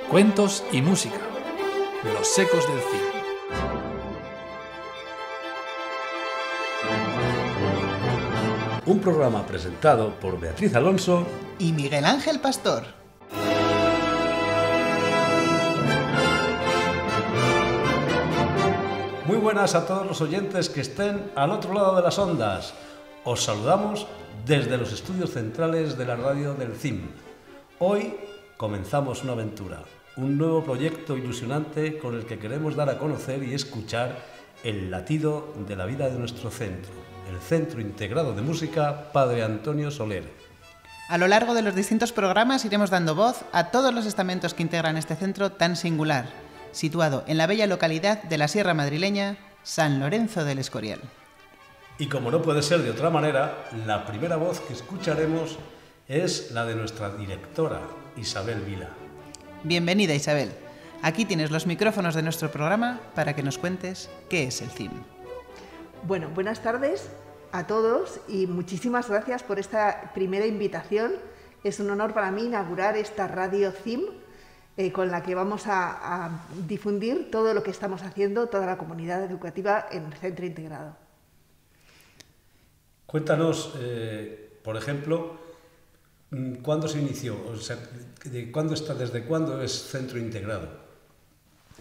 Cuentos y música. Los secos del cine. Un programa presentado por Beatriz Alonso y Miguel Ángel Pastor. Muy buenas a todos los oyentes que estén al otro lado de las ondas. Os saludamos desde los estudios centrales de la radio del CIM. Hoy comenzamos una aventura, un nuevo proyecto ilusionante con el que queremos dar a conocer y escuchar el latido de la vida de nuestro centro, el Centro Integrado de Música Padre Antonio Soler. A lo largo de los distintos programas iremos dando voz a todos los estamentos que integran este centro tan singular, situado en la bella localidad de la Sierra Madrileña, San Lorenzo del Escorial. Y como no puede ser de otra manera, la primera voz que escucharemos es la de nuestra directora, Isabel Vila. Bienvenida, Isabel. Aquí tienes los micrófonos de nuestro programa para que nos cuentes qué es el CIM. Bueno, buenas tardes a todos y muchísimas gracias por esta primera invitación. Es un honor para mí inaugurar esta radio CIM con la que vamos a difundir todo lo que estamos haciendo, toda la comunidad educativa en el Centro Integrado. Cuéntanos, por ejemplo, ¿cuándo se inició? O sea, ¿desde cuándo es Centro Integrado?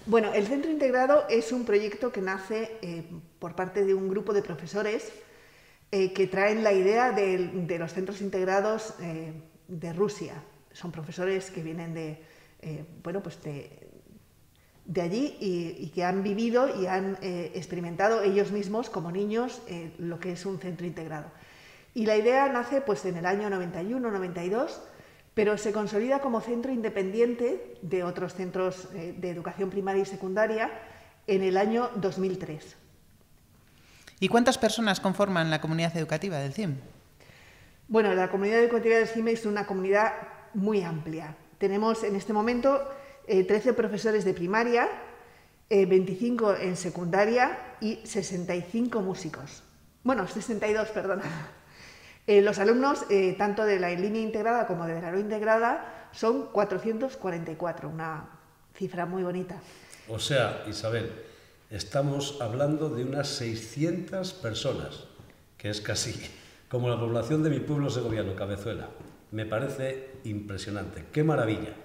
Bueno, el Centro Integrado es un proyecto que nace por parte de un grupo de profesores que traen la idea de los centros integrados de Rusia. Son profesores que vienen de allí y que han vivido y han experimentado ellos mismos como niños lo que es un centro integrado. Y la idea nace pues en el año 91-92, pero se consolida como centro independiente de otros centros de educación primaria y secundaria en el año 2003. ¿Y cuántas personas conforman la comunidad educativa del CIM? Bueno, la comunidad educativa del CIM es una comunidad muy amplia. Tenemos en este momento 13 profesores de primaria, 25 en secundaria y 65 músicos. Bueno, 62, perdona. Los alumnos, tanto de la línea integrada como de la no integrada, son 444, una cifra muy bonita. O sea, Isabel, estamos hablando de unas 600 personas, que es casi como la población de mi pueblo segoviano, Cabezuela. Me parece impresionante, qué maravilla.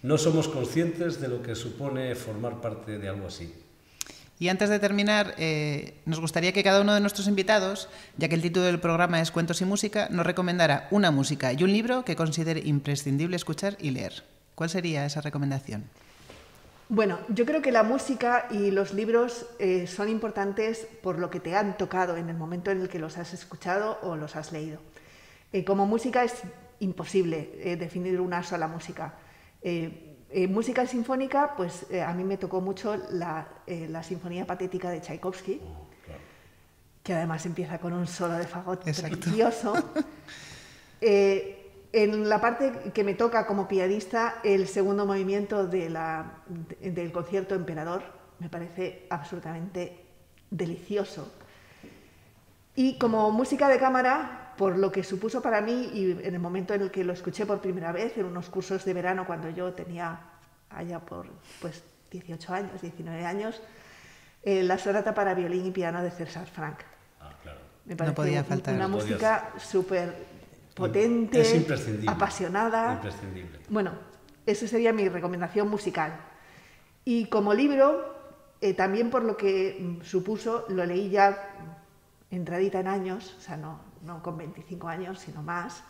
No somos conscientes de lo que supone formar parte de algo así. Y antes de terminar, nos gustaría que cada uno de nuestros invitados, ya que el título del programa es Cuentos y Música, nos recomendara una música y un libro que considere imprescindible escuchar y leer. ¿Cuál sería esa recomendación? Bueno, yo creo que la música y los libros son importantes por lo que te han tocado en el momento en el que los has escuchado o los has leído. Como música es imposible definir una sola música. Música sinfónica, pues a mí me tocó mucho la Sinfonía Patética de Tchaikovsky, claro, que además empieza con un solo de fagot precioso. En la parte que me toca como pianista, el segundo movimiento del concierto Emperador me parece absolutamente delicioso. Y como música de cámara, por lo que supuso para mí y en el momento en el que lo escuché por primera vez, en unos cursos de verano cuando yo tenía allá por 18 años, 19 años, la sonata para violín y piano de César Franck. Ah, claro. Me parece no podía faltar. Una música súper potente, es imprescindible, apasionada. Imprescindible. Bueno, esa sería mi recomendación musical. Y como libro, también por lo que supuso, lo leí ya entradita en años, o sea, no con 25 años, sino más,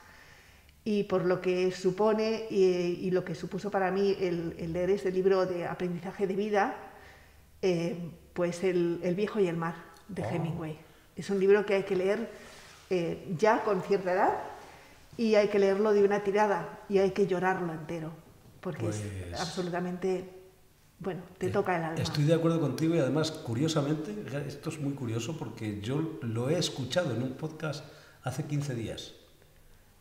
y por lo que supone y lo que supuso para mí el leer este libro de aprendizaje de vida, pues el viejo y el mar, de Hemingway. Es un libro que hay que leer ya con cierta edad y hay que leerlo de una tirada y hay que llorarlo entero, porque pues es absolutamente... Bueno, te toca el alma. Estoy de acuerdo contigo y además, curiosamente, esto es muy curioso porque yo lo he escuchado en un podcast hace 15 días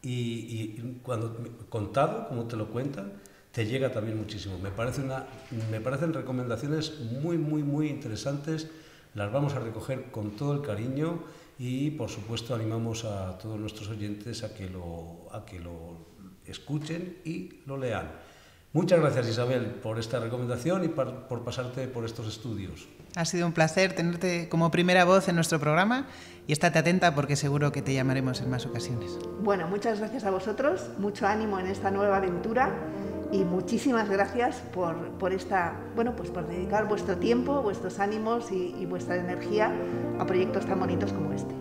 y cuando contado, como te lo cuentan, te llega también muchísimo. Me parecen recomendaciones muy, muy, muy interesantes. Las vamos a recoger con todo el cariño y, por supuesto, animamos a todos nuestros oyentes a que lo escuchen y lo lean. Muchas gracias, Isabel, por esta recomendación y por pasarte por estos estudios. Ha sido un placer tenerte como primera voz en nuestro programa y estate atenta porque seguro que te llamaremos en más ocasiones. Bueno, muchas gracias a vosotros, mucho ánimo en esta nueva aventura y muchísimas gracias por dedicar vuestro tiempo, vuestros ánimos y vuestra energía a proyectos tan bonitos como este.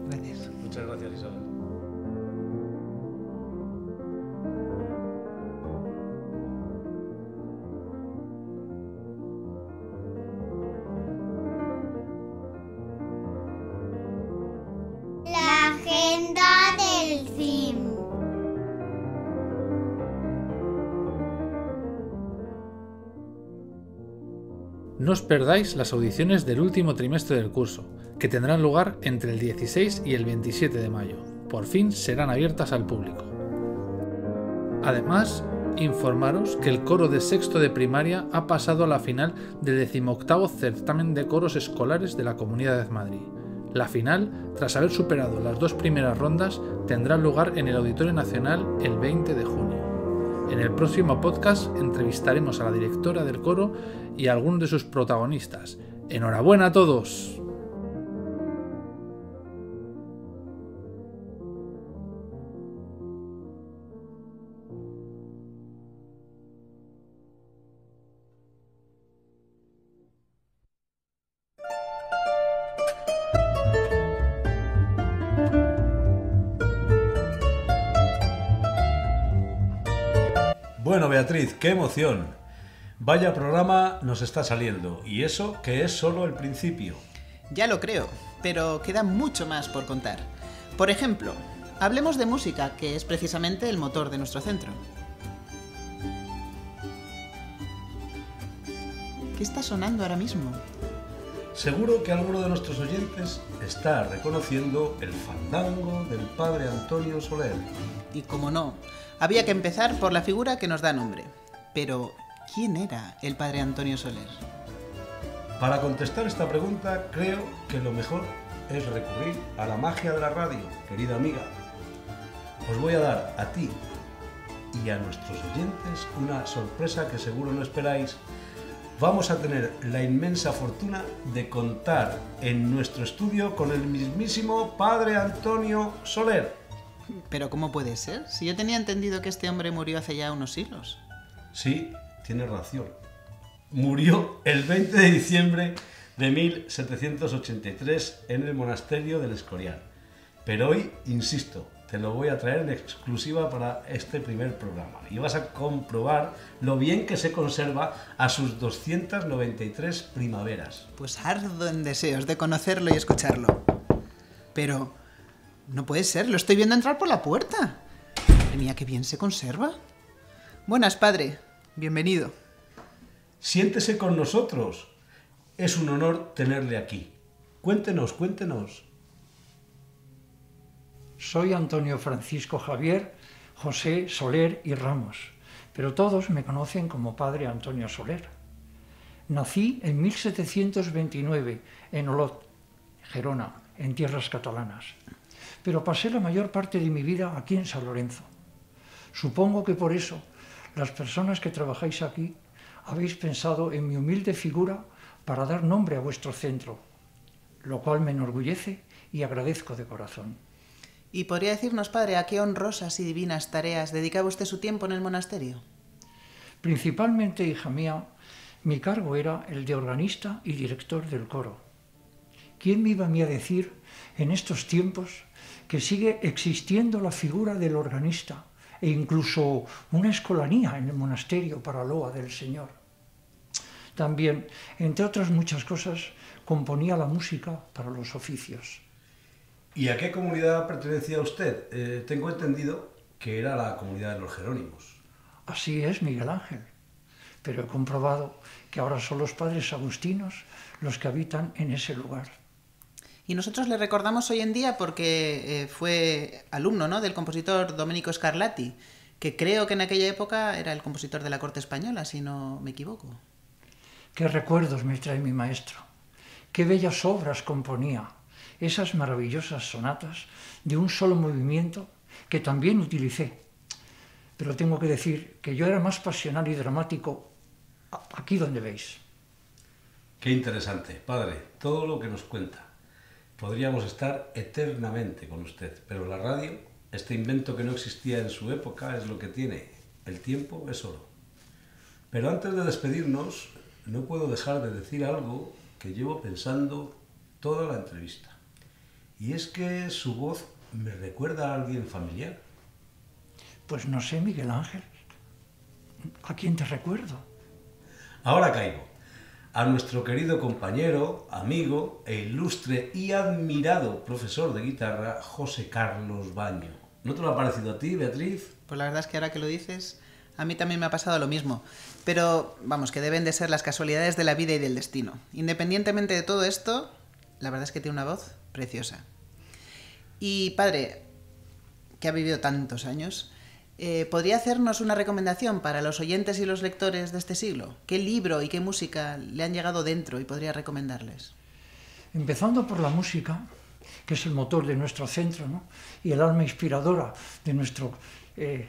Gracias. Muchas gracias, Isabel. La agenda del CIM. No os perdáis las audiciones del último trimestre del curso, que tendrán lugar entre el 16 y el 27 de mayo. Por fin serán abiertas al público. Además, informaros que el coro de sexto de primaria ha pasado a la final del 18º certamen de coros escolares de la Comunidad de Madrid. La final, tras haber superado las 2 primeras rondas, tendrá lugar en el Auditorio Nacional el 20 de junio. En el próximo podcast entrevistaremos a la directora del coro y a algunos de sus protagonistas. ¡Enhorabuena a todos! Bueno, Beatriz, qué emoción. Vaya programa nos está saliendo, y eso que es solo el principio. Ya lo creo, pero queda mucho más por contar. Por ejemplo, hablemos de música, que es precisamente el motor de nuestro centro. ¿Qué está sonando ahora mismo? Seguro que alguno de nuestros oyentes está reconociendo el fandango del padre Antonio Soler. Y como no, había que empezar por la figura que nos da nombre. Pero, ¿quién era el padre Antonio Soler? Para contestar esta pregunta, creo que lo mejor es recurrir a la magia de la radio, querida amiga. Os voy a dar a ti y a nuestros oyentes una sorpresa que seguro no esperáis. Vamos a tener la inmensa fortuna de contar en nuestro estudio con el mismísimo padre Antonio Soler. ¿Pero cómo puede ser? Si yo tenía entendido que este hombre murió hace ya unos siglos. Sí, tienes razón. Murió el 20 de diciembre de 1783 en el monasterio del Escorial. Pero hoy, insisto, te lo voy a traer en exclusiva para este primer programa. Y vas a comprobar lo bien que se conserva a sus 293 primaveras. Pues ardo en deseos de conocerlo y escucharlo. Pero no puede ser, lo estoy viendo entrar por la puerta. Madre mía, qué bien se conserva. Buenas, padre. Bienvenido. Siéntese con nosotros. Es un honor tenerle aquí. Cuéntenos, cuéntenos. Soy Antonio Francisco Javier José Soler y Ramos, pero todos me conocen como padre Antonio Soler. Nací en 1729 en Olot, Gerona, en tierras catalanas, pero pasé la mayor parte de mi vida aquí en San Lorenzo. Supongo que por eso las personas que trabajáis aquí habéis pensado en mi humilde figura para dar nombre a vuestro centro, lo cual me enorgullece y agradezco de corazón. ¿Y podría decirnos, padre, a qué honrosas y divinas tareas dedicaba usted su tiempo en el monasterio? Principalmente, hija mía, mi cargo era el de organista y director del coro. ¿Quién me iba a mí a decir en estos tiempos que sigue existiendo la figura del organista e incluso una escolanía en el monasterio para loa del Señor? También, entre otras muchas cosas, componía la música para los oficios. ¿Y a qué comunidad pertenecía usted? Tengo entendido que era la comunidad de los Jerónimos. Así es, Miguel Ángel, pero he comprobado que ahora son los padres agustinos los que habitan en ese lugar. Y nosotros le recordamos hoy en día porque fue alumno, ¿no?, del compositor Domenico Scarlatti, que creo que en aquella época era el compositor de la corte española, si no me equivoco. Qué recuerdos me trae mi maestro, qué bellas obras componía, esas maravillosas sonatas de un solo movimiento que también utilicé. pero tengo que decir que yo era más pasional y dramático aquí donde veis. Qué interesante, padre, todo lo que nos cuenta. Podríamos estar eternamente con usted, pero la radio, este invento que no existía en su época, es lo que tiene. El tiempo es oro. Pero antes de despedirnos, no puedo dejar de decir algo que llevo pensando toda la entrevista. Y es que su voz me recuerda a alguien familiar. Pues no sé, Miguel Ángel. ¿A quién te recuerdo? Ahora caigo. A nuestro querido compañero, amigo e ilustre y admirado profesor de guitarra, José Carlos Baño. ¿No te lo ha parecido a ti, Beatriz? Pues la verdad es que ahora que lo dices, a mí también me ha pasado lo mismo. Pero, vamos, que deben de ser las casualidades de la vida y del destino. Independientemente de todo esto, la verdad es que tiene una voz preciosa. Y, padre, que ha vivido tantos años, ¿podría hacernos una recomendación para los oyentes y los lectores de este siglo? ¿Qué libro y qué música le han llegado dentro y podría recomendarles? Empezando por la música, que es el motor de nuestro centro, ¿no? Y el alma inspiradora de nuestro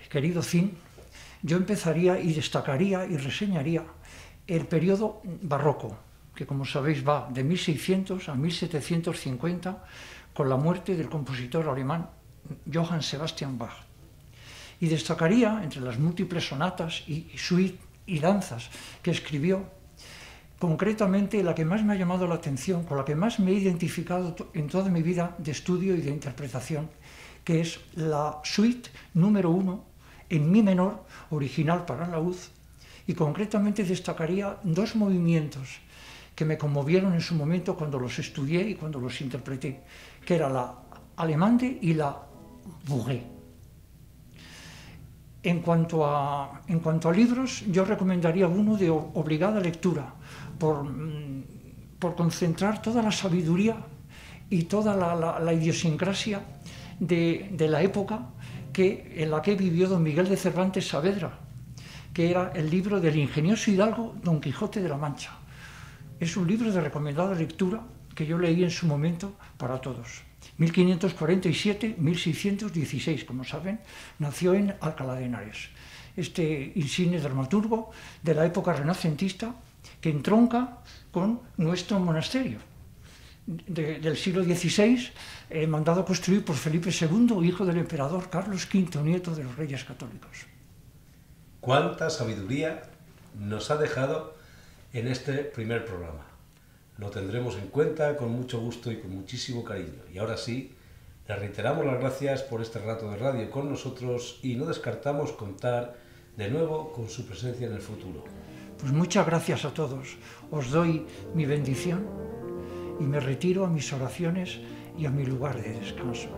querido CIM, yo empezaría y destacaría y reseñaría el periodo barroco, que como sabéis va de 1600 a 1750, con la muerte del compositor alemán Johann Sebastian Bach. Y destacaría, entre las múltiples sonatas y suites y danzas que escribió, concretamente la que más me ha llamado la atención, con la que más me he identificado en toda mi vida de estudio y de interpretación, que es la suite número 1 en mi menor, original para laúd, y concretamente destacaría dos movimientos que me conmovieron en su momento cuando los estudié y cuando los interpreté, que era la Allemande y la Bourrée. En cuanto a libros, yo recomendaría uno de obligada lectura, por concentrar toda la sabiduría y toda la idiosincrasia de la época en la que vivió don Miguel de Cervantes Saavedra, que era el libro del ingenioso hidalgo Don Quijote de la Mancha. Es un libro de recomendada lectura que yo leí en su momento para todos. 1547-1616, como saben, nació en Alcalá de Henares. Este insigne dramaturgo de la época renacentista que entronca con nuestro monasterio del siglo XVI, mandado construir por Felipe II, hijo del emperador Carlos V, nieto de los reyes católicos. ¿Cuánta sabiduría nos ha dejado en este primer programa? Lo tendremos en cuenta con mucho gusto y con muchísimo cariño. Y ahora sí, le reiteramos las gracias por este rato de radio con nosotros y no descartamos contar de nuevo con su presencia en el futuro. Pues muchas gracias a todos. Os doy mi bendición y me retiro a mis oraciones y a mi lugar de descanso.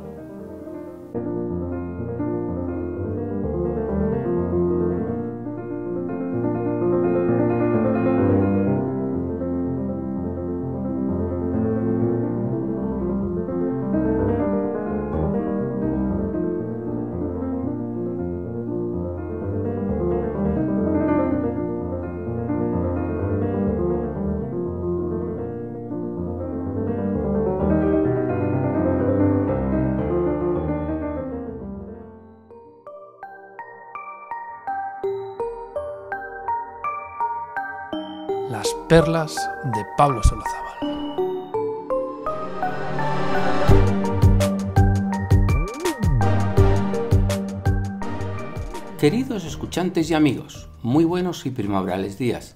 Las perlas de Pablo Solozábal. Queridos escuchantes y amigos, muy buenos y primaverales días.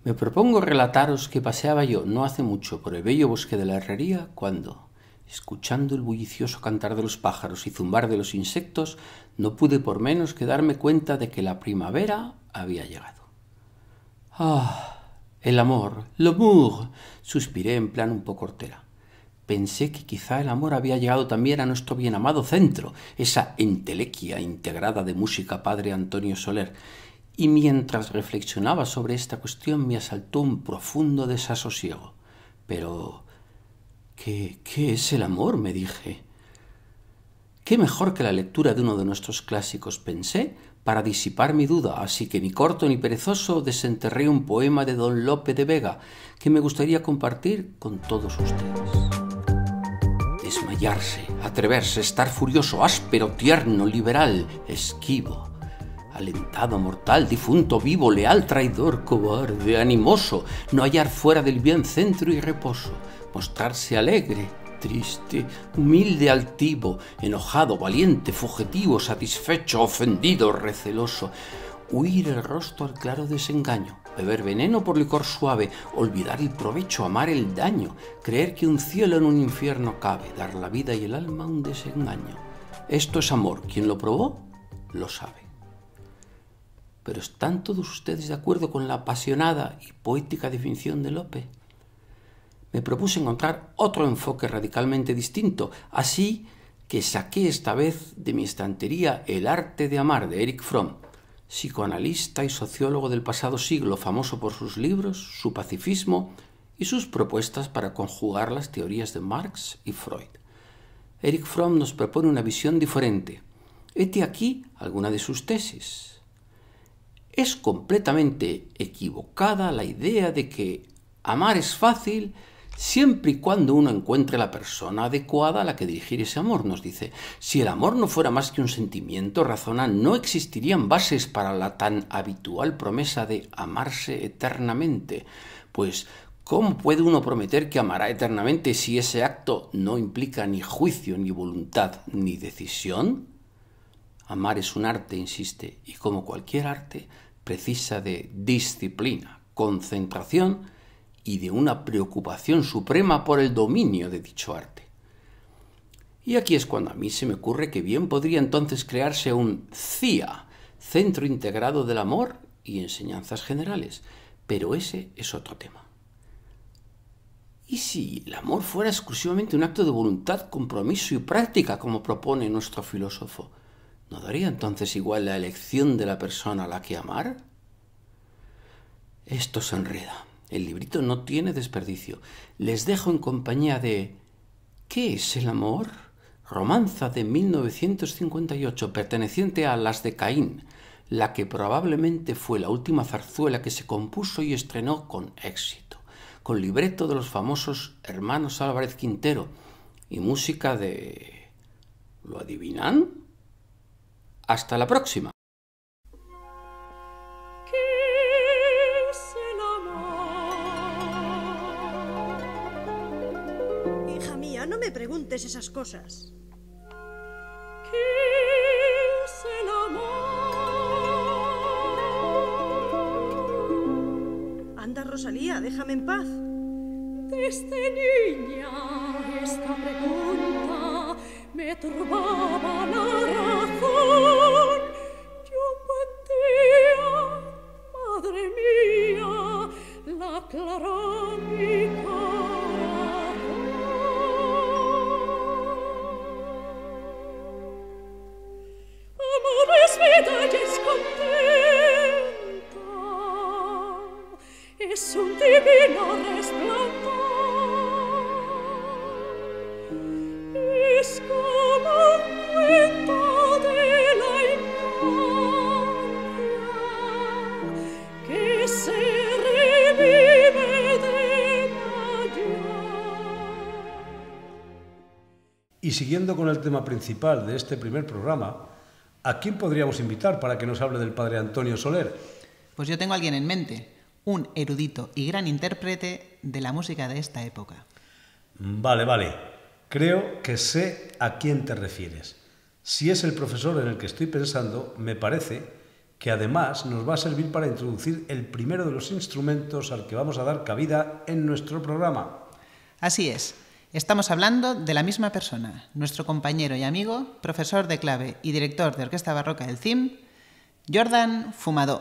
Me propongo relataros que paseaba yo no hace mucho por el bello bosque de la Herrería cuando, escuchando el bullicioso cantar de los pájaros y zumbar de los insectos, no pude por menos que darme cuenta de que la primavera había llegado. ¡Ah! El amor, l'amour, suspiré en plan un poco hortera. Pensé que quizá el amor había llegado también a nuestro bien amado centro, esa entelequia integrada de música padre Antonio Soler, y mientras reflexionaba sobre esta cuestión me asaltó un profundo desasosiego. Pero, ¿qué es el amor?, me dije. ¿Qué mejor que la lectura de uno de nuestros clásicos?, pensé, para disipar mi duda, así que ni corto ni perezoso desenterré un poema de don Lope de Vega que me gustaría compartir con todos ustedes. Desmayarse, atreverse, estar furioso, áspero, tierno, liberal, esquivo. A alentado, mortal, difunto, vivo, leal, traidor, cobarde, animoso, no hallar fuera del bien centro y reposo, mostrarse alegre, triste, humilde, altivo, enojado, valiente, fugitivo, satisfecho, ofendido, receloso, huir el rostro al claro desengaño, beber veneno por licor suave, olvidar el provecho, amar el daño, creer que un cielo en un infierno cabe, dar la vida y el alma a un desengaño. Esto es amor, quien lo probó, lo sabe. ¿Pero están todos ustedes de acuerdo con la apasionada y poética definición de Lope? Me propuse encontrar otro enfoque radicalmente distinto, así que saqué esta vez de mi estantería El arte de amar de Erich Fromm, psicoanalista y sociólogo del pasado siglo, famoso por sus libros, su pacifismo y sus propuestas para conjugar las teorías de Marx y Freud. Erich Fromm nos propone una visión diferente. Hete aquí alguna de sus tesis. Es completamente equivocada la idea de que amar es fácil siempre y cuando uno encuentre la persona adecuada a la que dirigir ese amor, nos dice. Si el amor no fuera más que un sentimiento, razona, no existirían bases para la tan habitual promesa de amarse eternamente. Pues, ¿cómo puede uno prometer que amará eternamente si ese acto no implica ni juicio, ni voluntad, ni decisión? Amar es un arte, insiste, y como cualquier arte, precisa de disciplina, concentración y de una preocupación suprema por el dominio de dicho arte. Y aquí es cuando a mí se me ocurre que bien podría entonces crearse un CIA, Centro Integrado del Amor y Enseñanzas Generales, pero ese es otro tema. ¿Y si el amor fuera exclusivamente un acto de voluntad, compromiso y práctica, como propone nuestro filósofo? ¿No daría entonces igual la elección de la persona a la que amar? Esto se enreda. El librito no tiene desperdicio. Les dejo en compañía de ¿Qué es el amor? Romanza de 1958, perteneciente a Las de Caín, la que probablemente fue la última zarzuela que se compuso y estrenó con éxito, con libreto de los famosos hermanos Álvarez Quintero y música de... ¿Lo adivinan? Hasta la próxima. No me preguntes esas cosas. ¿Qué es el amor? Anda, Rosalía, déjame en paz. Desde niña esta pregunta me turbaba la razón. Y un buen día, madre mía, la aclaró mi vida y es contenta, es un divino resplandor, es como un cuento de la infancia que se revive de mayor. Y siguiendo con el tema principal de este primer programa, ¿a quién podríamos invitar para que nos hable del padre Antonio Soler? Pues yo tengo a alguien en mente, un erudito y gran intérprete de la música de esta época. Vale. Creo que sé a quién te refieres. Si es el profesor en el que estoy pensando, me parece que además nos va a servir para introducir el primero de los instrumentos al que vamos a dar cabida en nuestro programa. Así es. Estamos hablando de la misma persona, nuestro compañero y amigo, profesor de clave y director de Orquesta Barroca del CIM, Jordan Fumadó.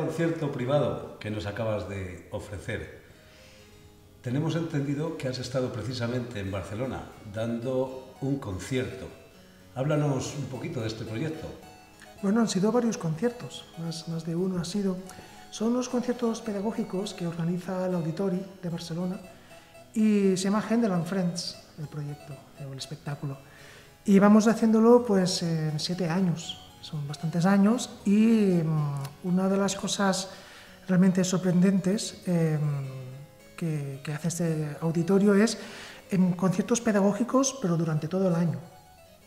concierto privado que nos acabas de ofrecer, tenemos entendido que has estado precisamente en Barcelona dando un concierto. Háblanos un poquito de este proyecto. Bueno, han sido varios conciertos, más de uno ha sido. Son unos conciertos pedagógicos que organiza el Auditori de Barcelona y se llama Händel and Friends, el proyecto, el espectáculo. Y vamos haciéndolo pues 7 años, son bastantes años, y una de las cosas realmente sorprendentes que hace este auditorio es conciertos pedagógicos, pero durante todo el año.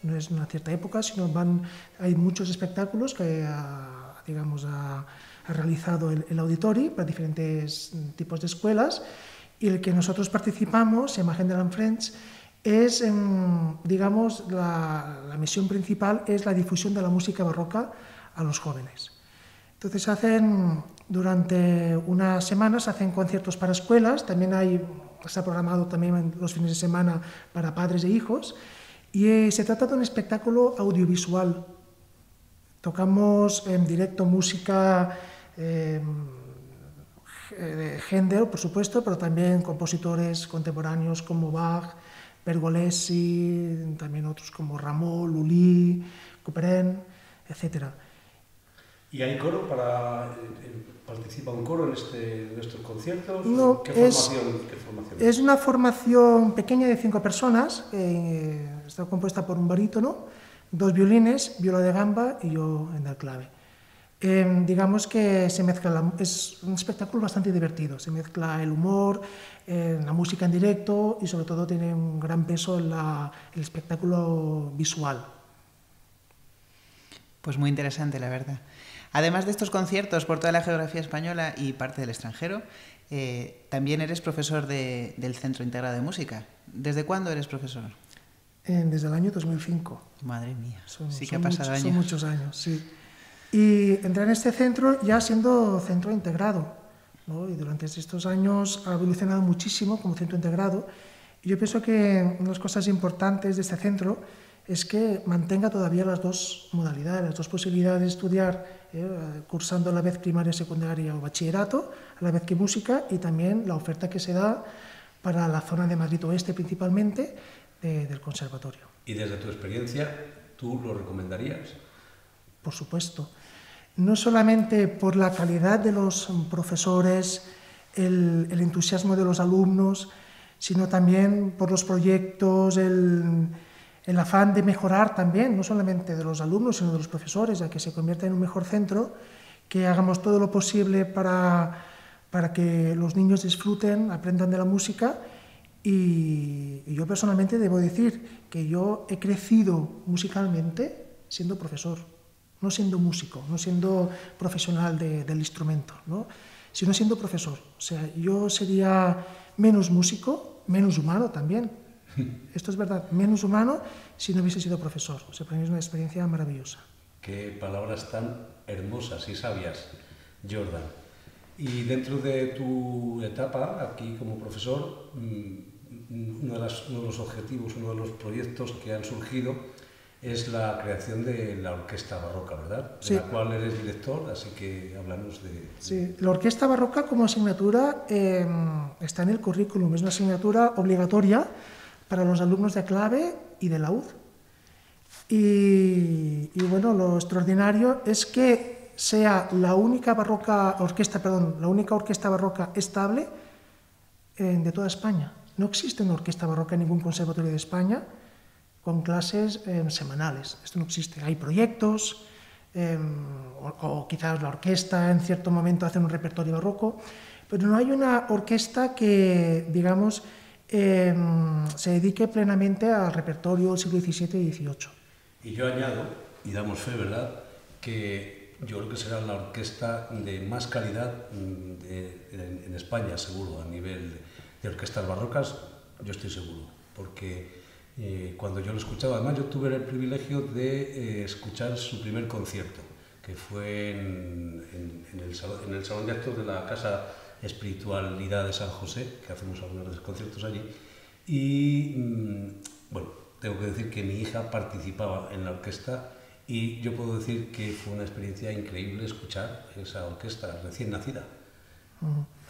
No es una cierta época, sino hay muchos espectáculos que ha realizado el Auditori para diferentes tipos de escuelas, y el que nosotros participamos, se llama Händel and Friends, es, digamos, la misión principal es la difusión de la música barroca a los jóvenes. Entonces durante unas semanas hacen conciertos para escuelas, también está programado también los fines de semana para padres e hijos, y se trata de un espectáculo audiovisual. Tocamos en directo música de Händel, por supuesto, pero también compositores contemporáneos como Bach, Pergolesi, también otros como Rameau, Lully, Couperin, etc. ¿Y hay coro participa un coro en estos conciertos? No, ¿Qué formación? Es una formación pequeña de 5 personas, está compuesta por un barítono, 2 violines, viola de gamba y yo en el clave. Digamos que se mezcla, es un espectáculo bastante divertido, se mezcla el humor, la música en directo y sobre todo tiene un gran peso en el espectáculo visual. Pues muy interesante, la verdad. Además de estos conciertos por toda la geografía española y parte del extranjero, también eres profesor del Centro Integrado de Música. ¿Desde cuándo eres profesor? Desde el año 2005. Madre mía, sí que ha pasado años. Son muchos años, sí. Y entré en este centro ya siendo centro integrado, ¿no? Y durante estos años ha evolucionado muchísimo como centro integrado. Y yo pienso que una de las cosas importantes de este centro es que mantenga todavía las 2 modalidades, las 2 posibilidades de estudiar, cursando a la vez primaria, secundaria o bachillerato, a la vez que música, y también la oferta que se da para la zona de Madrid Oeste principalmente del conservatorio. ¿Y desde tu experiencia, tú lo recomendarías? Por supuesto. No solamente por la calidad de los profesores, el entusiasmo de los alumnos, sino también por los proyectos, el afán de mejorar también, no solamente de los alumnos, sino de los profesores, a que se convierta en un mejor centro, que hagamos todo lo posible para que los niños disfruten, aprendan de la música. Y yo personalmente debo decir que yo he crecido musicalmente siendo profesor, no siendo músico, no siendo profesional del instrumento, ¿no? Sino siendo profesor. O sea, yo sería menos músico, menos humano también. Esto es verdad, menos humano si no hubiese sido profesor. O sea, para mí es una experiencia maravillosa. Qué palabras tan hermosas y sabias, Jordan. Y dentro de tu etapa aquí como profesor, uno de los objetivos, uno de los proyectos que han surgido es la creación de la Orquesta Barroca, ¿verdad? Sí. De la cual eres director, así que háblanos de... Sí, la Orquesta Barroca como asignatura está en el currículum, es una asignatura obligatoria para los alumnos de clave y de laúd. Y bueno, lo extraordinario es que sea la única orquesta barroca estable de toda España. No existe una orquesta barroca en ningún conservatorio de España con clases semanales. Esto no existe. Hay proyectos, o quizás la orquesta en cierto momento hace un repertorio barroco, pero no hay una orquesta que, digamos, se dedique plenamente al repertorio del siglo XVII y XVIII. Y yo añado, y damos fe, ¿verdad?, que yo creo que será la orquesta de más calidad en España, seguro, a nivel de orquestas barrocas, yo estoy seguro, porque cuando yo lo escuchaba, además yo tuve el privilegio de escuchar su primer concierto, que fue en el salón de actos de la Casa Espiritualidad de San José, que hacemos algunos conciertos allí, y bueno, tengo que decir que mi hija participaba en la orquesta Y yo puedo decir que fue una experiencia increíble escuchar esa orquesta recién nacida.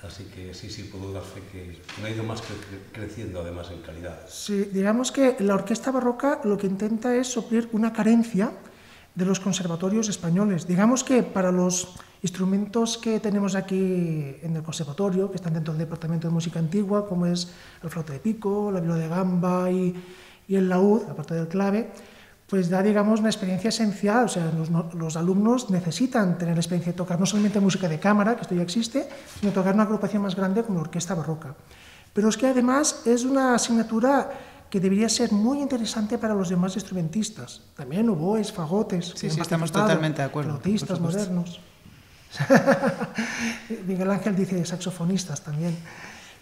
Así que sí, puedo dar fe que no ha ido más que creciendo además en calidad. Sí, digamos que la orquesta barroca lo que intenta es suplir una carencia de los conservatorios españoles. Digamos que para los instrumentos que tenemos aquí en el conservatorio, que están dentro del departamento de música antigua, como es el flauta de pico, la viola de gamba y el laúd, aparte del clave, pues da, digamos, una experiencia esencial. O sea, los alumnos necesitan tener la experiencia de tocar no solamente música de cámara, que esto ya existe, sino tocar una agrupación más grande como la orquesta barroca. Pero es que además es una asignatura que debería ser muy interesante para los demás instrumentistas. También oboes, fagotes. Sí, estamos totalmente de acuerdo. Flautistas modernos. Miguel Ángel dice saxofonistas también.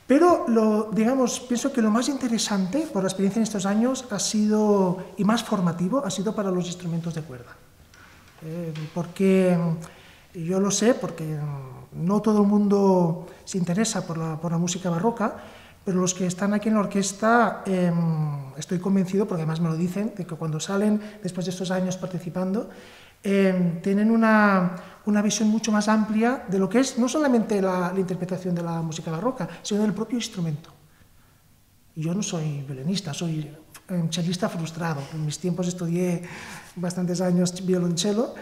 Pero, digamos, pienso que lo más interesante por la experiencia en estos años ha sido, y más formativo, ha sido para los instrumentos de cuerda. Porque yo lo sé, porque no todo el mundo se interesa por la música barroca, pero los que están aquí en la orquesta, estoy convencido, porque además me lo dicen, de que cuando salen, después de estos años participando, tienen una visión mucho más amplia de lo que es no solamente la interpretación de la música barroca, sino del propio instrumento. Yo no soy violinista, soy un chelista frustrado. En mis tiempos estudié bastantes años violonchelo,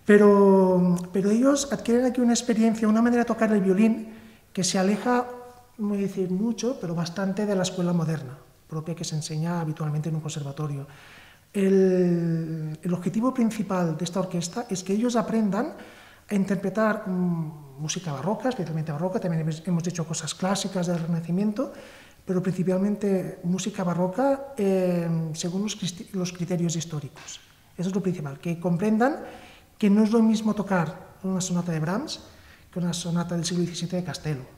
pero ellos adquieren aquí una experiencia, una manera de tocar el violín que se aleja, no voy a decir mucho, pero bastante de la escuela moderna, propia que se enseña habitualmente en un conservatorio. El objetivo principal de esta orquesta es que ellos aprendan a interpretar música barroca, especialmente barroca, también hemos hecho cosas clásicas del Renacimiento, pero principalmente música barroca según los criterios históricos. Eso es lo principal, que comprendan que no es lo mismo tocar una sonata de Brahms que una sonata del siglo XVII de Castello.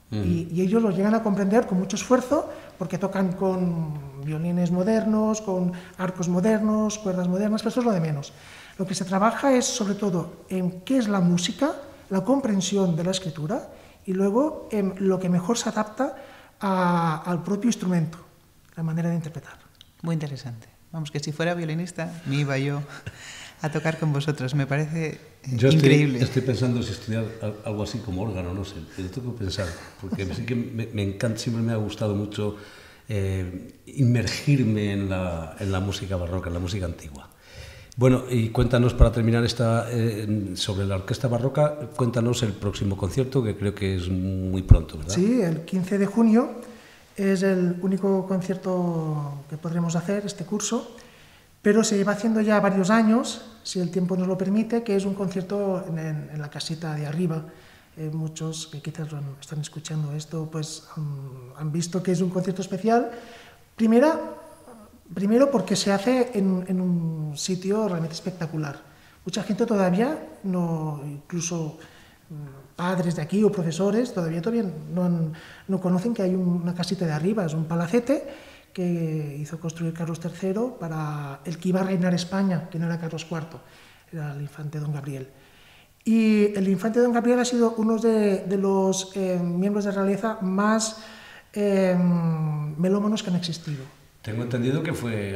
Y ellos lo llegan a comprender con mucho esfuerzo porque tocan con violines modernos, con arcos modernos, cuerdas modernas, pero eso es lo de menos. Lo que se trabaja es sobre todo en qué es la música, la comprensión de la escritura y luego en lo que mejor se adapta al propio instrumento, la manera de interpretar. Muy interesante. Vamos, que si fuera violinista me iba yo a tocar con vosotros, me parece increíble. Estoy pensando si estudiar algo así como órgano, no sé, pero tengo que pensar, porque sí que me encanta, siempre me ha gustado mucho inmergirme en la música barroca, en la música antigua. Bueno, y cuéntanos para terminar sobre la orquesta barroca, cuéntanos el próximo concierto, que creo que es muy pronto, ¿verdad? Sí, el 15 de junio es el único concierto que podremos hacer este curso, pero se lleva haciendo ya varios años, si el tiempo nos lo permite, que es un concierto en la casita de arriba. Muchos que quizás están escuchando esto pues han visto que es un concierto especial. Primero porque se hace en un sitio realmente espectacular. Mucha gente todavía, incluso padres de aquí o profesores, todavía no conocen que hay una casita de arriba, es un palacete que hizo construir Carlos III para el que iba a reinar España, que no era Carlos IV, era el infante don Gabriel. Y el infante don Gabriel ha sido uno de los miembros de realeza más melómanos que han existido. Tengo entendido que fue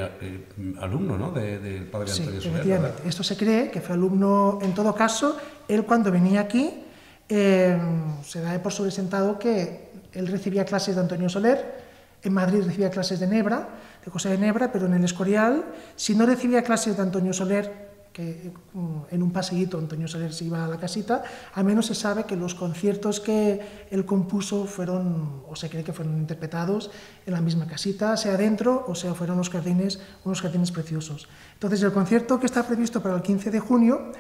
alumno, ¿no?, del padre Antonio Soler. Sí, efectivamente. Esto se cree que fue alumno. En todo caso, él cuando venía aquí, se da por sobresentado que él recibía clases de Antonio Soler. En Madrid recibía clases de Nebra, de José de Nebra, pero en el Escorial, si no recibía clases de Antonio Soler, que en un paseíto Antonio Soler se iba a la casita, al menos se sabe que los conciertos que él compuso fueron, o se cree que fueron interpretados en la misma casita, sea dentro o sea fuera unos jardines preciosos. Entonces el concierto que está previsto para el 15 de junio,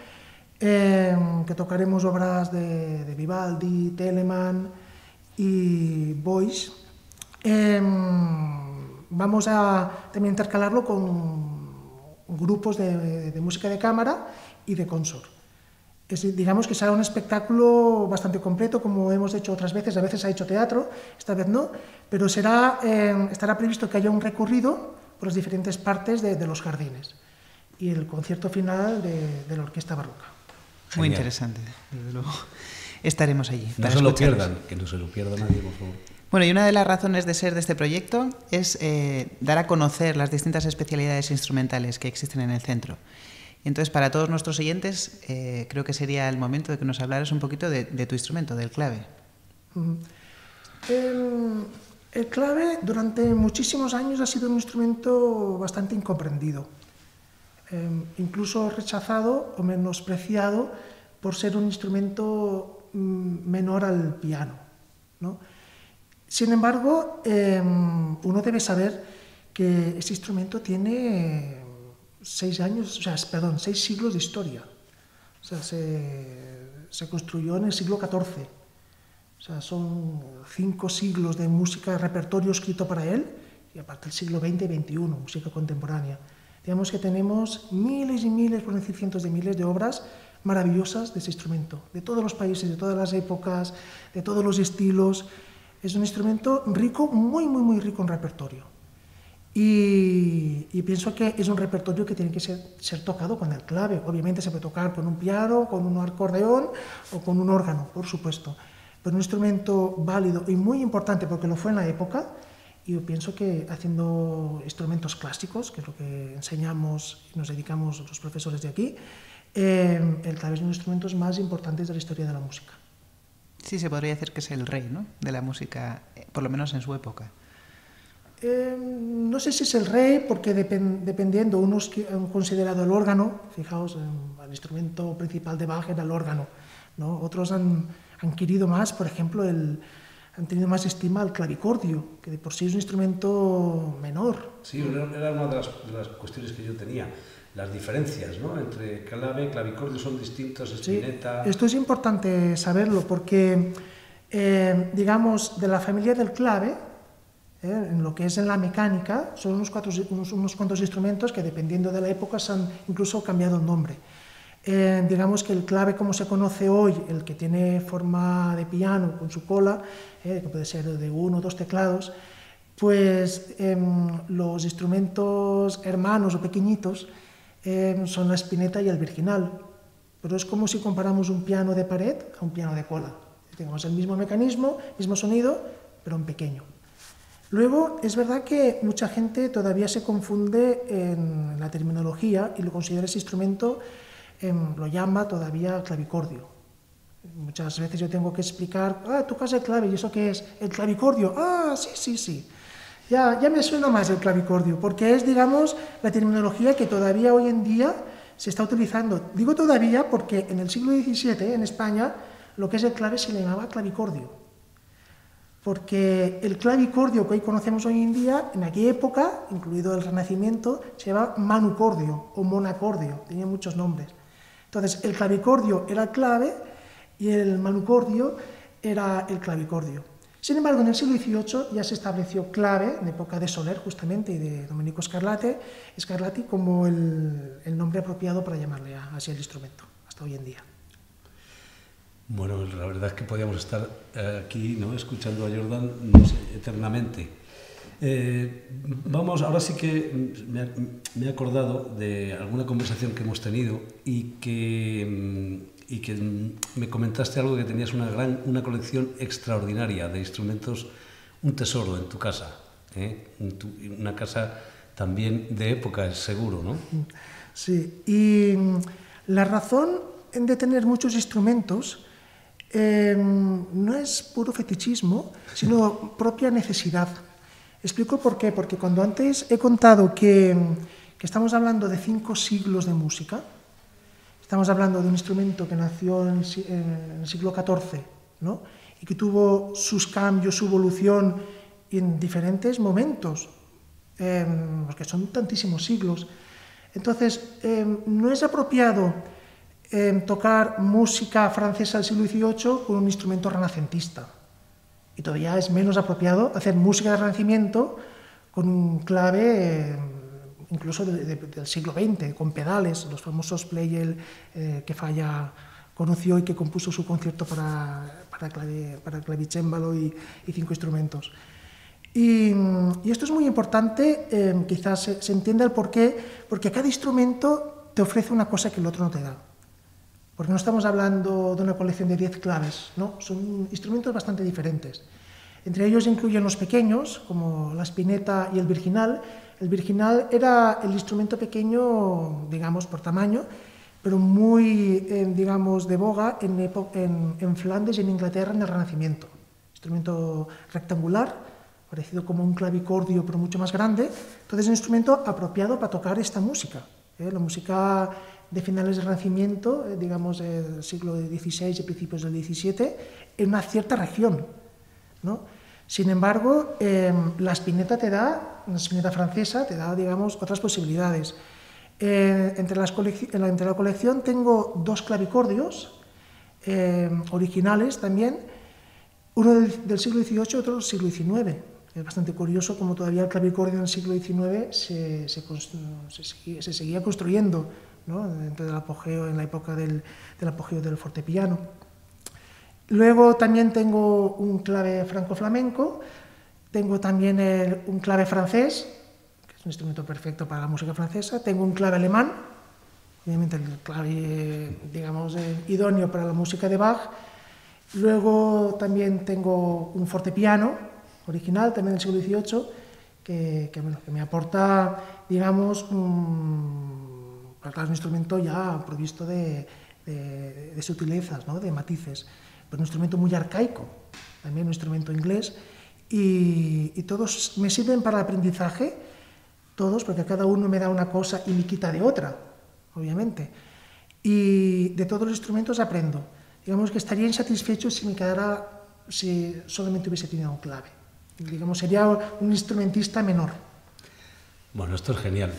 que tocaremos obras de Vivaldi, Telemann y Boix, vamos a también intercalarlo con grupos de música de cámara y de consort. Digamos que será un espectáculo bastante completo, como hemos hecho otras veces. A veces ha hecho teatro, esta vez no, pero estará previsto que haya un recorrido por las diferentes partes de los jardines y el concierto final de la orquesta barroca. Muy interesante, desde luego. Estaremos allí. No se lo pierdan, que no se lo pierda nadie, por favor. Bueno, y una de las razones de ser de este proyecto es dar a conocer las distintas especialidades instrumentales que existen en el centro. Entonces, para todos nuestros oyentes, creo que sería el momento de que nos hablaras un poquito de tu instrumento, del clave. El clave durante muchísimos años ha sido un instrumento bastante incomprendido, incluso rechazado o menospreciado por ser un instrumento menor al piano, ¿no? Sin embargo, uno debe saber que este instrumento tiene 6 siglos de historia. O sea, se construyó en el siglo XIV. O sea, son 5 siglos de música, repertorio escrito para él, y aparte el siglo XX y XXI, música contemporánea. Digamos que tenemos miles y miles, por no decir cientos de miles de obras maravillosas de ese instrumento, de todos los países, de todas las épocas, de todos los estilos. Es un instrumento rico, muy, muy, muy rico en repertorio. Y pienso que es un repertorio que tiene que ser tocado con el clave. Obviamente se puede tocar con un piano, con un acordeón o con un órgano, por supuesto. Pero un instrumento válido y muy importante porque lo fue en la época. Y yo pienso que haciendo instrumentos clásicos, que es lo que enseñamos y nos dedicamos los profesores de aquí, el clave es uno de los instrumentos más importantes de la historia de la música. Sí, se podría decir que es el rey, ¿no?, de la música, por lo menos en su época. No sé si es el rey, porque dependiendo, unos han considerado el órgano, fijaos, el instrumento principal de Bach era el órgano, ¿no? Otros han querido más, por ejemplo, han tenido más estima al clavicordio, que de por sí es un instrumento menor. Sí, era una de las cuestiones que yo tenía. Las diferencias, ¿no?, entre clave y clavicordio son distintos, espineta... Sí, esto es importante saberlo porque, digamos, de la familia del clave, en lo que es en la mecánica, son unos cuantos instrumentos que dependiendo de la época se han incluso cambiado el nombre. Digamos que el clave como se conoce hoy, el que tiene forma de piano con su cola, que puede ser de 1 o 2 teclados, pues los instrumentos hermanos o pequeñitos son la espineta y el virginal, pero es como si comparamos un piano de pared a un piano de cola. Tenemos el mismo mecanismo, mismo sonido, pero en pequeño. Luego, es verdad que mucha gente todavía se confunde en la terminología y lo considera ese instrumento, lo llama todavía clavicordio. Muchas veces yo tengo que explicar, tocas el clave, ¿y eso qué es? ¿El clavicordio? Sí. Ya me suena más el clavicordio, porque es, digamos, la terminología que todavía hoy en día se está utilizando. Digo todavía porque en el siglo XVII, en España, lo que es el clave se le llamaba clavicordio. Porque el clavicordio que hoy conocemos hoy en día, en aquella época, incluido el Renacimiento, se llamaba manucordio o monacordio, tenía muchos nombres. Entonces, el clavicordio era el clave y el manucordio era el clavicordio. Sin embargo, en el siglo XVIII ya se estableció clave, en época de Soler justamente y de Domenico Scarlatti, como el nombre apropiado para llamarle así al instrumento, hasta hoy en día. Bueno, la verdad es que podíamos estar aquí, ¿no?, escuchando a Jordan, no sé, eternamente. Vamos, ahora sí que me he acordado de alguna conversación que hemos tenido y que me comentaste algo, que tenías una colección extraordinaria de instrumentos, un tesoro en tu casa, una casa también de época, seguro, ¿no? Sí, y la razón de tener muchos instrumentos no es puro fetichismo, sino propia necesidad. Explico por qué. Porque cuando antes he contado que estamos hablando de 5 siglos de música, estamos hablando de un instrumento que nació en el siglo XIV, ¿no?, y que tuvo sus cambios, su evolución en diferentes momentos, porque son tantísimos siglos. Entonces, no es apropiado tocar música francesa del siglo XVIII con un instrumento renacentista. Y todavía es menos apropiado hacer música de Renacimiento con un clave incluso del siglo XX, con pedales, los famosos Pleyel que Falla conoció y que compuso su concierto para clavicémbalo y 5 instrumentos. Y esto es muy importante, quizás se entienda el porqué, porque cada instrumento te ofrece una cosa que el otro no te da. Porque no estamos hablando de una colección de 10 claves, ¿no? Son instrumentos bastante diferentes. Entre ellos incluyen los pequeños, como la espineta y el virginal. El virginal era el instrumento pequeño, digamos, por tamaño, pero muy, digamos, de boga en Flandes y en Inglaterra en el Renacimiento. Instrumento rectangular, parecido como un clavicordio, pero mucho más grande. Entonces, es un instrumento apropiado para tocar esta música. La música de finales del Renacimiento, digamos, del siglo XVI y principios del XVII, en una cierta región, ¿no? Sin embargo, la espineta francesa te da, digamos, otras posibilidades. Entre la colección tengo 2 clavicordios originales también, uno del siglo XVIII y otro del siglo XIX. Es bastante curioso como todavía el clavicordio en el siglo XIX se seguía construyendo, ¿no? Dentro del apogeo, en la época del apogeo del fortepiano. Luego también tengo un clave franco-flamenco, tengo también un clave francés, que es un instrumento perfecto para la música francesa, tengo un clave alemán, obviamente el clave, digamos, idóneo para la música de Bach. Luego también tengo un fortepiano original, también del siglo XVIII, que me aporta, digamos, un instrumento ya provisto de sutilezas, ¿no? De matices. Pero un instrumento muy arcaico, también un instrumento inglés, y todos me sirven para el aprendizaje, todos, porque cada uno me da una cosa y me quita de otra, obviamente. Y de todos los instrumentos aprendo. Digamos que estaría insatisfecho si solamente hubiese tenido un clave. Digamos, sería un instrumentista menor. Bueno, esto es genial.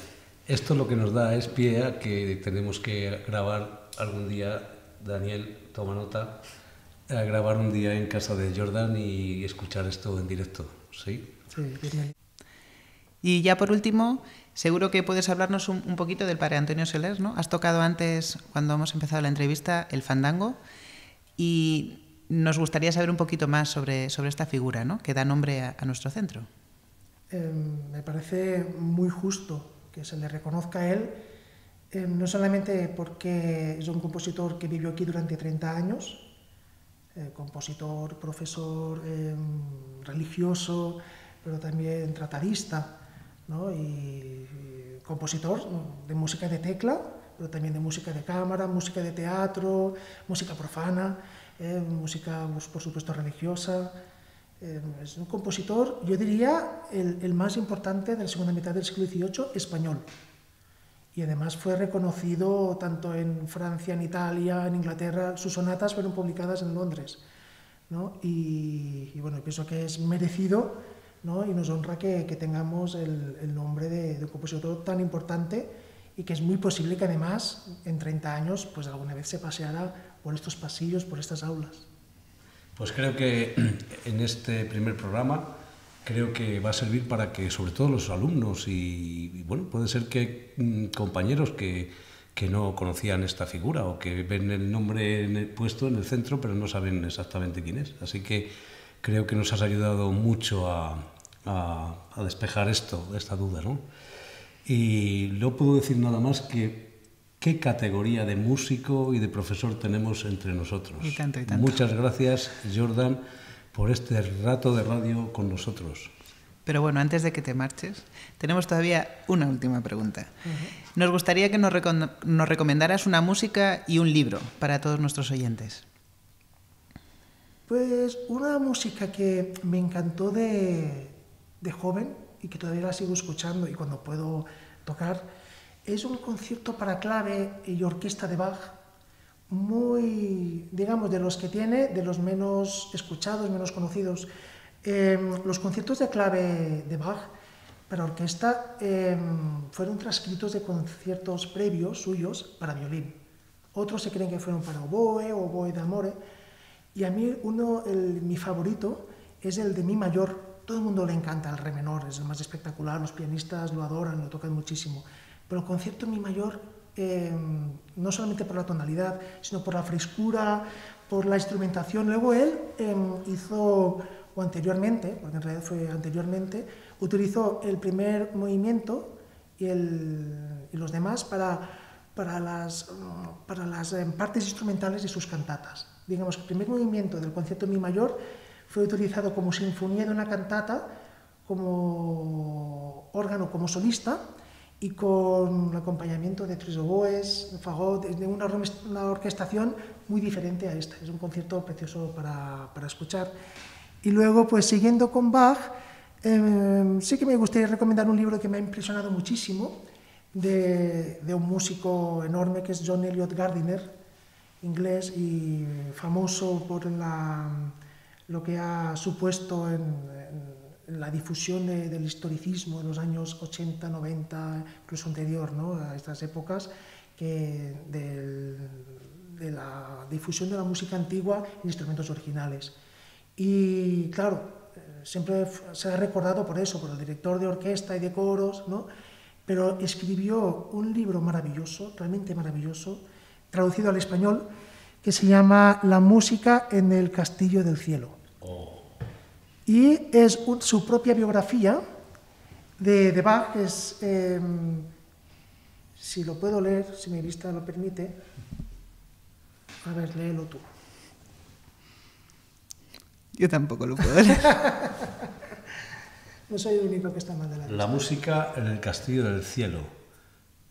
Esto lo que nos da es pie a que tenemos que grabar algún día, Daniel, toma nota, a grabar un día en casa de Jordan y escuchar esto en directo, ¿sí? Sí, genial. Y ya por último, seguro que puedes hablarnos un poquito del padre Antonio Soler, ¿no? Has tocado antes, cuando hemos empezado la entrevista, el fandango, y nos gustaría saber un poquito más sobre esta figura, ¿no? Que da nombre a nuestro centro. Me parece muy justo que se le reconozca a él, no solamente porque es un compositor que vivió aquí durante 30 años, compositor, profesor, religioso, pero también tratadista, ¿no? y compositor de música de tecla, pero también de música de cámara, música de teatro, música profana, música, por supuesto, religiosa. Es un compositor, yo diría, el más importante de la segunda mitad del siglo XVIII español. Y además fue reconocido tanto en Francia, en Italia, en Inglaterra. Sus sonatas fueron publicadas en Londres, ¿no? Y bueno, pienso que es merecido, ¿no? Y nos honra que tengamos el nombre de un compositor tan importante, y que es muy posible que además en 30 años pues alguna vez se paseara por estos pasillos, por estas aulas. Pues creo que en este primer programa creo que va a servir para que sobre todo los alumnos y bueno, puede ser que compañeros que no conocían esta figura o que ven el nombre puesto en el centro pero no saben exactamente quién es. Así que creo que nos has ayudado mucho a despejar esta duda, ¿no? Y no puedo decir nada más que qué categoría de músico y de profesor tenemos entre nosotros. Y tanto, y tanto. Muchas gracias, Jordan, por este rato de radio con nosotros. Pero bueno, antes de que te marches, tenemos todavía una última pregunta. Nos gustaría que nos recomendaras una música y un libro para todos nuestros oyentes. Pues una música que me encantó de joven y que todavía la sigo escuchando y cuando puedo tocar, es un concierto para clave y orquesta de Bach, muy, digamos, de los que tiene, de los menos escuchados, menos conocidos. Los conciertos de clave de Bach para orquesta fueron transcritos de conciertos previos suyos para violín. Otros se creen que fueron para oboe o oboe d'amore. Y a mí mi favorito es el de mi mayor. Todo el mundo le encanta el re menor, es el más espectacular, los pianistas lo adoran, lo tocan muchísimo. Pero el concierto en mi mayor, no solamente por la tonalidad, sino por la frescura, por la instrumentación. Luego él hizo, o anteriormente, porque en realidad fue anteriormente, utilizó el primer movimiento y los demás para las partes instrumentales de sus cantatas. Digamos que el primer movimiento del concierto en mi mayor fue utilizado como sinfonía de una cantata como órgano, como solista, y con el acompañamiento de tres oboes, de fagot, de una orquestación muy diferente a esta. Es un concierto precioso para escuchar. Y luego, pues siguiendo con Bach, sí que me gustaría recomendar un libro que me ha impresionado muchísimo, de un músico enorme que es John Eliot Gardiner, inglés y famoso por lo que ha supuesto en la difusión del historicismo en los años 80, 90, incluso anterior, ¿no?, a estas épocas, de la difusión de la música antigua en instrumentos originales. Y claro, siempre se ha recordado por eso, por el director de orquesta y de coros, ¿no?, pero escribió un libro maravilloso, realmente maravilloso, traducido al español, que se llama La música en el castillo del cielo. Y es su propia biografía de Bach, que es, si lo puedo leer, si mi vista lo permite. A ver, léelo tú. Yo tampoco lo puedo leer. No soy el único que está mal de la vista. La música en el castillo del cielo.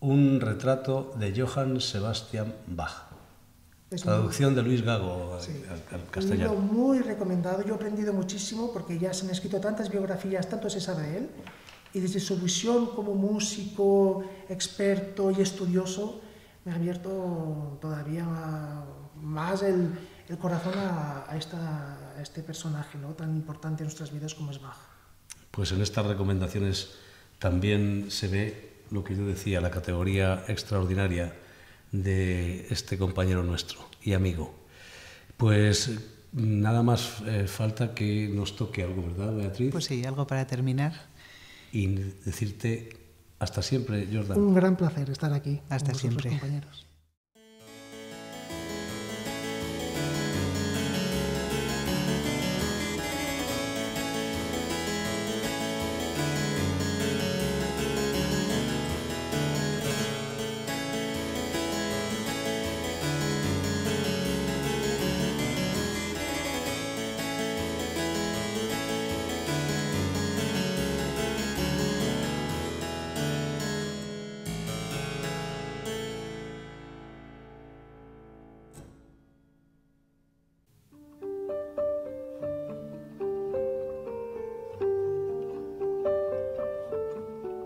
Un retrato de Johann Sebastian Bach. Traducción de Luis Gago al castellano. Un libro muy recomendado. Yo he aprendido muchísimo porque ya se han escrito tantas biografías, tanto se sabe de él, y desde su visión como músico, experto y estudioso, me ha abierto todavía más el corazón a este personaje, ¿no?, tan importante en nuestras vidas como es Bach. Pues en estas recomendaciones también se ve lo que yo decía, la categoría extraordinaria de este compañero nuestro y amigo. Pues nada más falta que nos toque algo, ¿verdad, Beatriz? Pues sí, algo para terminar. Y decirte hasta siempre, Jordan. Un gran placer estar aquí. Hasta siempre, compañeros.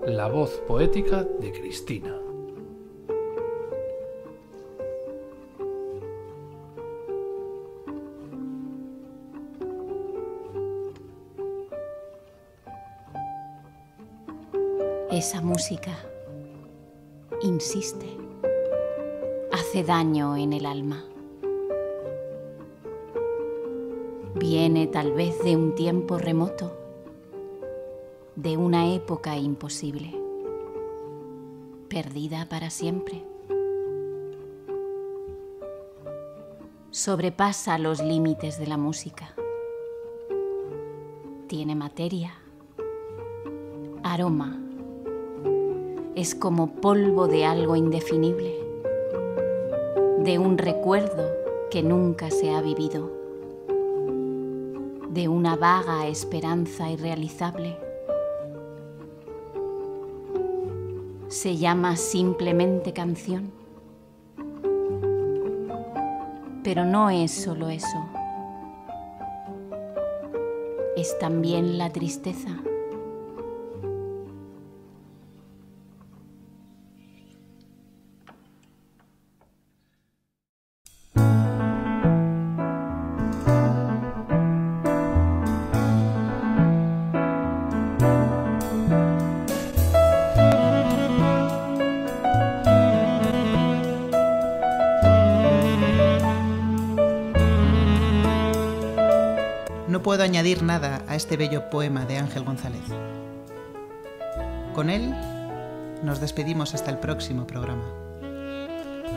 La voz poética de Cristina. Esa música insiste, hace daño en el alma. Viene tal vez de un tiempo remoto, de una época imposible, perdida para siempre. Sobrepasa los límites de la música. Tiene materia, aroma. Es como polvo de algo indefinible, de un recuerdo que nunca se ha vivido, de una vaga esperanza irrealizable. Se llama simplemente canción, pero no es solo eso, es también la tristeza. No puedo añadir nada a este bello poema de Ángel González. Con él nos despedimos hasta el próximo programa.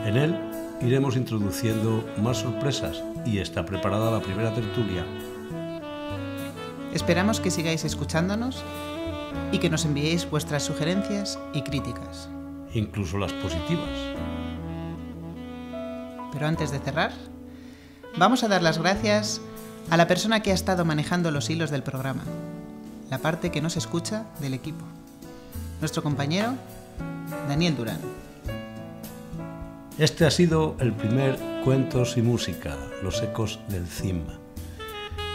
En él iremos introduciendo más sorpresas y está preparada la primera tertulia. Esperamos que sigáis escuchándonos y que nos enviéis vuestras sugerencias y críticas. Incluso las positivas. Pero antes de cerrar, vamos a dar las gracias a la persona que ha estado manejando los hilos del programa, la parte que no se escucha del equipo. Nuestro compañero, Daniel Durán. Este ha sido el primer Cuentos y Música, los ecos del CIM.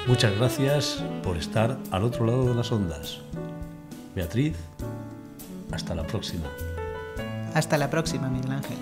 Muchas gracias por estar al otro lado de las ondas. Beatriz, hasta la próxima. Hasta la próxima, Miguel Ángel.